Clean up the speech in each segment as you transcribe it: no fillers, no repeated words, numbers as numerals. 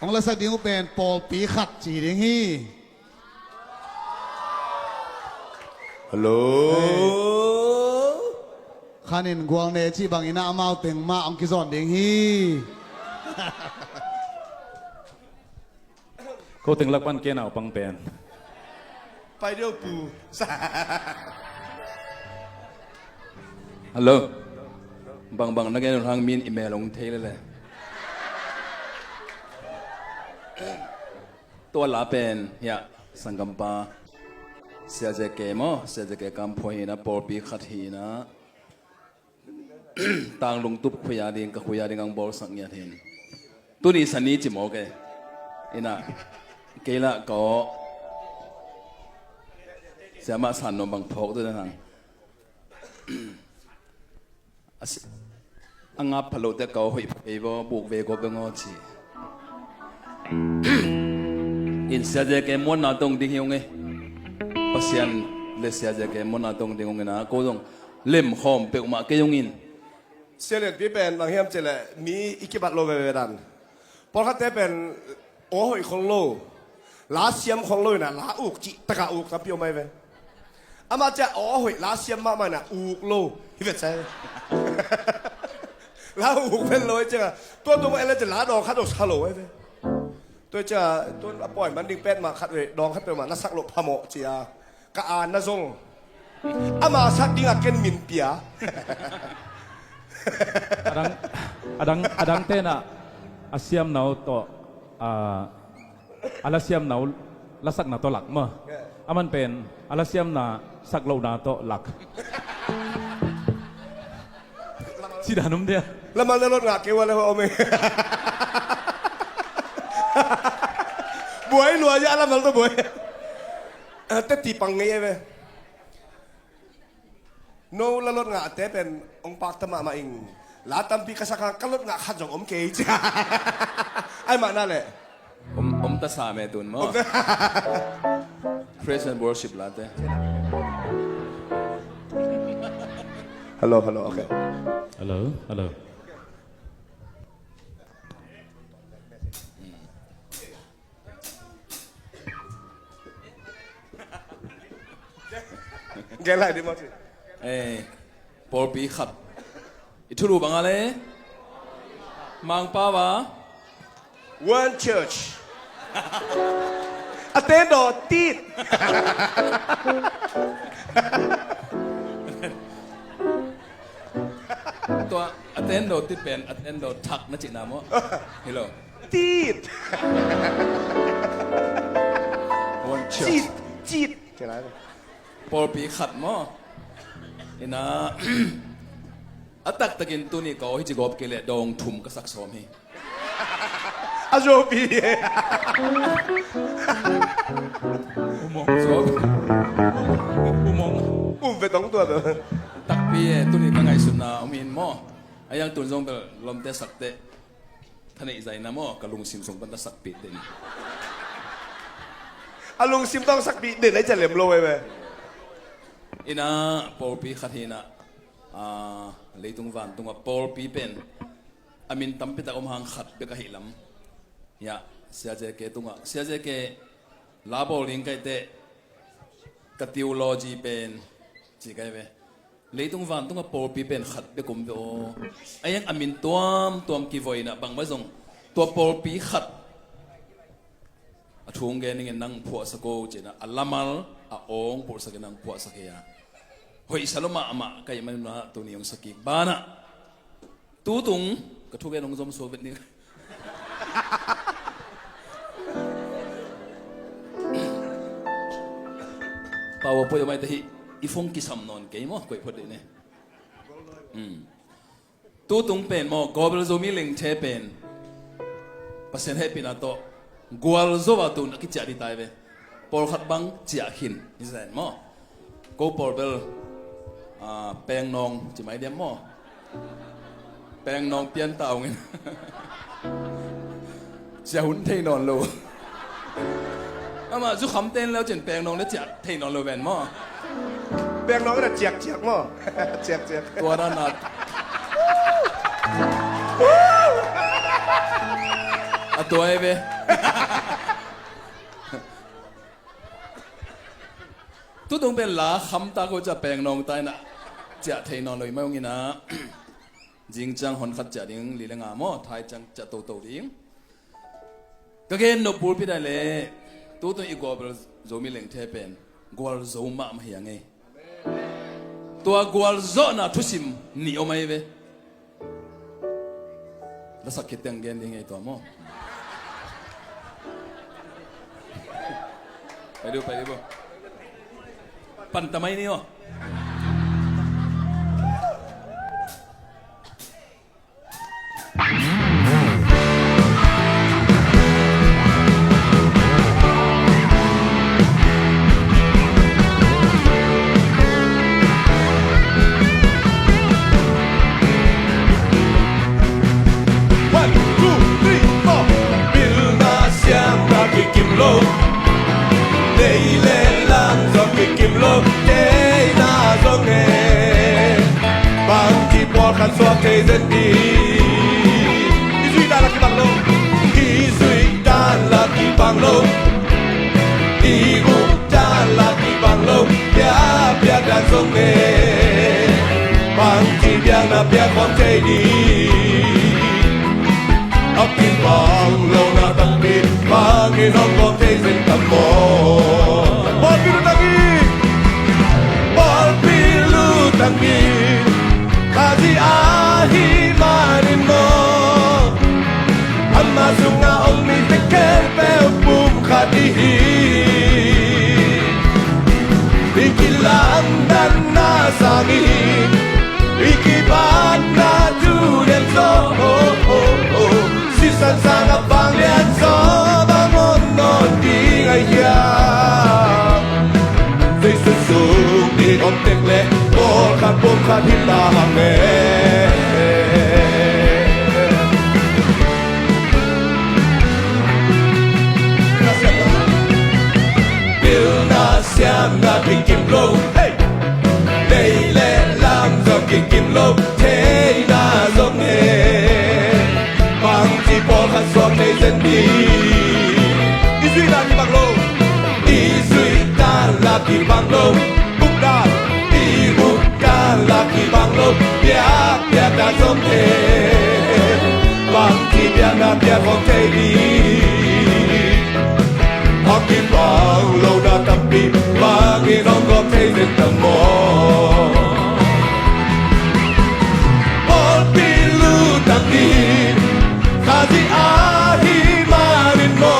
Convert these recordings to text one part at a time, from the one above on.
องละสักดิ้งเป็นปอลปีขัดจีดิ้งฮีฮัลโหลขันินกวางเนจีบางอินาอมาเต็งมาองกิซอนดิ้งฮีเขาถึงลักปันเกณฑ์เอาปังเป็นไปเดียวปูฮัลโหลบางนักเรียนทางมีนอีเมลลงเทเลยตัวลาเป็นเนี่ยสังกัมปาเสียใจเกมเสียใจเกกัมพอยนะปอปีขัดหีนะต่างลงตุบคุยาดิงกับคุยาดิงังบอลสังเกตเห็นตัวนี้สันนี้จิโมเกอินะเกละก็เสียมาสันนบังพกด้วยนะอังอับพลุแต่เกาหอยไปบ่บุกเวกเป็นงอชีอินเสียใจแกมวนนาตรงดิ่งยงเงปัสยันเลเสียใจแกมวนนาตรงดิ่งยงเงนะก็ต้องเล่มหอมเปกมาเกยงอินเสียเล็ดพี่เป็นบางเฮียมเจริญมีอิกิบัตโลเวดันพอเขาแต่เป็นโอ้ยของโลลาเซียมของโลน่ะลาอุกจิตะกะอุกทับเปียวไม่เป็นอามาจะโอ้ยลาเซียมมามันน่ะอุกโลที่เป็นใช่ลาอุกเป็นโลจ้ะตัวมันอะไรจะลาดองคัดดอกชาโลไว้เป็นตัวจะตัวปล่อยมันดิ่งเป็ดมาคัดเวดองคัดเปียวมานักสักโลพะโมเจียกะอานนะซงอามาสักดิ่งอะเกนมินเปียadang tena asiam nau to alasiam nau lasak na to lak ma aman pen alasiam na sak lo na to lak si danum dia แล้วมันรถงาเกี่ยวอะไรเอาไหมบวยรัวยาแล้วมันตัวบวยแต่ตีปังไงเว้ยโน้แล้วรถงาแต่เป็นองค์ปากธรรมะมาเองลาตัมปีกษัตริย์ก็รถงาขัดจงอมเกยจ้าไอ้มานั่นแหละอมตาสาเมตุนมั้ง praise and worship ลาเต้ฮัลโหลฮัลโหลโอเคฮัลโหลฮัลโหลแกไล่ดิมั้งปอปีขัดอิทุรูบังอะไรมังป้าวะ One Church อเตนโดตีดตัวอเทนโดที่เป็นอเทนโดทักนะจินามะฮัลโหลตีดจีดจีดใช่ไหมปอปีขัดมั้งอินะอัตักตะกินตัวนี้ก็ให้จิกอบเกล็ดดองทุ่มกระสักสอมให้อาโจบีอุโมงค์อุโมงค์ไปต้องตัวเด้อตักปีตัวนี้ก็ไงสุดนะอมินมั้งไอ้ยังตุนทรงเป็นลมเตะสักเตะท่านไอ้ใจนะมั้งกะลุงซิมทรงเป็นตะสักปีเด่นอาลุงซิมต้องสักปีเด่นไอ้จะเหลี่ยมโลไว้ไหมอินะปอปีขัดหินะเลยตรงวันตรงว่าปอลปีเป็นอามินตั้มพิตาอมหังขัดเบกะหิลัมยาเสียใจเกตรงว่าเสียใจเกลาบอลิงไกเตกติวโลจีเป็นจีไกเวเลยตรงวันตรงว่าปอลปีเป็นขัดเบกุมโดไอ้ยังอามินตัวมกีโวยนะบางวันส่งตัวปอลปีขัดทุ่งเกนิงนั่งผัวสกูจีนะอัลลามัลอาองผัวสกนั่งผัวสกียาเฮ้ยสลมาอามาใครมันนะตัวนี้องสกิบ้านะตู้ตุงกระทุกแกนองจอมโซเวตนี่ป่าวพูดไม่ได้อีฟงกิสามนอนเกย์มั้งคุยพูดเลยเนี่ยตู้ตุงเป็นมั้งกอบลโซมีลิงเชเป็นภาษาเฮปินาโตกวลโซวาตุนักกิจจาริตายเวปอลขัดบังจีอาหินนี่แสดงมั้งกูปอลเบลแปลงนองจะไม่เดียมมั้งแปลงนองเปลี่ยนเต่าไงจะหุ่นเทนอนโลอามาจุขำเต้นแล้วจนแปลงนองแล้วจะเทนอนโลแวนมั้งแปลงนองก็จะเจียกมั้งเจียกตัวนั้นน่ะ ตัวไอ้เว้ทุกตรงเป็นหลาคำตาก็จะแปลงนองตายนะจะเทนอนเลยไม่งี้นะจริงจังหอนขัดจะดิ้งลีเลงามอไทยจังจะโตดิ้งก็เกณฑ์นบูพี่ได้เลยตัวอีกว่าเป็นโจมีเหลงเทเป็นกวลโจมาไม่ยังไงตัวกวลโจน่ะทุสิมนี่เอาไหมเว้แล้วสักคิดยังเกณฑ์ยังไงตัวมั้งไปดูปั่นทำไมนี่วะ看说给人的，你最大了去帮喽，你最大了去帮喽，你最大了去帮喽，别干种的，帮起别那别光在你，เอาที่帮喽那当兵，帮你弄光在人当么，帮比路当你，帮比路当你。Kazi ahi manin mo Amma sunga ummi teker pe upum khadihi Ikilam dan nasangi Ikiban na julen so Sisan sana panglian so Bangon non di ngayang They susung di kontek le Kan bukan hilang Bila siam na bikin blow Hey Leile lam zo bikin blow Hey na zong Bang chi bol kan suam nei zen di Isui na di bang lo Isui ta la di bang lo Buk dan laki bang lo bia da som te bang ti bia na bia phong te di hoki bang lo da tapi bang i non go te de tamo all pilu tapi kazi ahi manin mo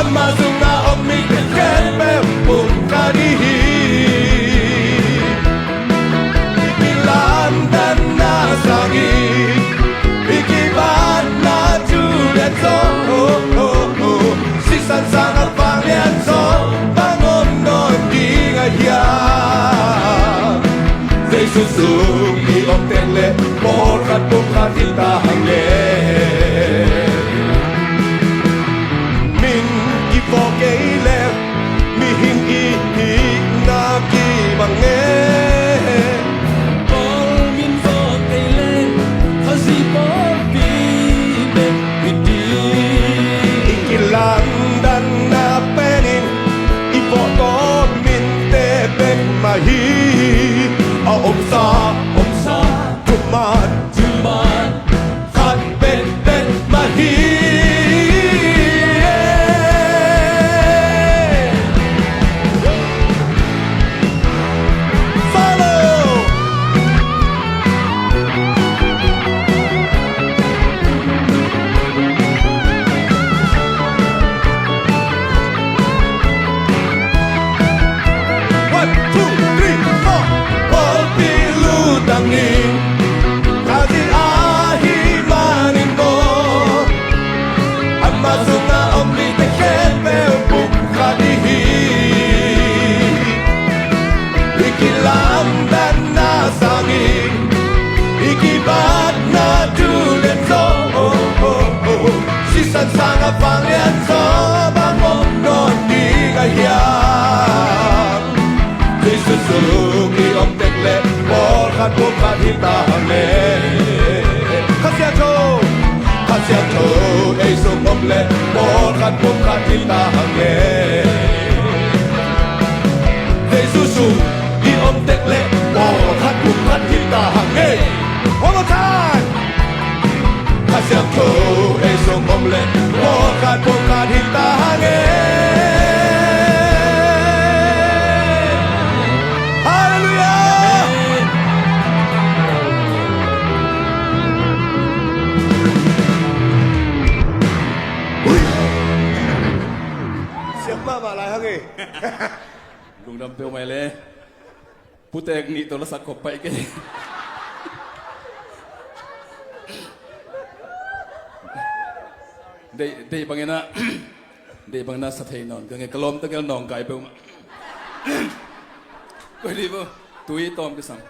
amma sunga ommi ken pe pun kadihi dan nasangi Ikiban na julen so Sisan sangat panglian so Bangon non di ngayang They susung di om tengle Porkat bukan kita hangle Min kipo keile Mihin ihi na kibange Mahi, om sa, tumat, khat bet mahi. Follow. One, two, three, four. All pilu tangi, kazi ahi manin mo. Amma sunga omni teken pe upuk kadihi. Ikilam dan nasangi, ikibat na julen so. Sisan sangat panglian so, bangon non di gayang. Suzuki om tekle Porkat bukan kita hame Kasiato le Porkat bukat kita hange Jesus i om tek le Porkat bukat kita hange One more time Kasih aku esok om le Porkat bukat kita hangeลุงดำเปียวไม่เลยผู้แต่งนี่โทรศัพท์กบไปกันได้บางอย่างนะได้บางอย่างสะเทนอนก็ไงกระลมตะเกียบนองไก่เปียวมาก็ดีป่ะตุยตอมกันสั่ง